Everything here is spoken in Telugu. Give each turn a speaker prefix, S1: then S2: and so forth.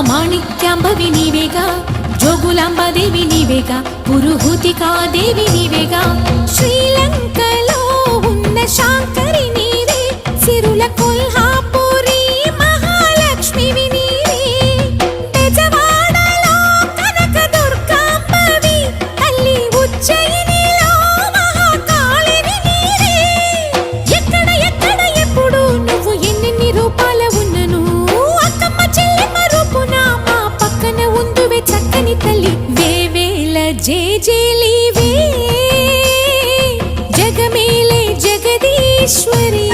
S1: మాణిక్యాంబవి నీవేగా, జోగులాంబాదేవి నీవేగా, పురుహూతికాదేవి నీవేగా. శ్రీలంకలో ఉన్న శాంకరి నీవే, సిరుల కొల్హాపురి మహాలక్ష్మివి నీవే. బెజవాడలో కనక దుర్గాంబవి, తల్లి ఉజ్జయినిలో మహాకాళిని నీవే. ఎక్కడ ఎక్కడ ఎప్పుడు నువ్వు ఎన్నెన్ని రూపాల ఉన్నను, అక్కమ్మ చెల్లెమ్మ రూపున మా పక్కన ఉందువే చక్కని తల్లి. వేవేల జేజేలివే, జగమేలే జగదీశ్వరి.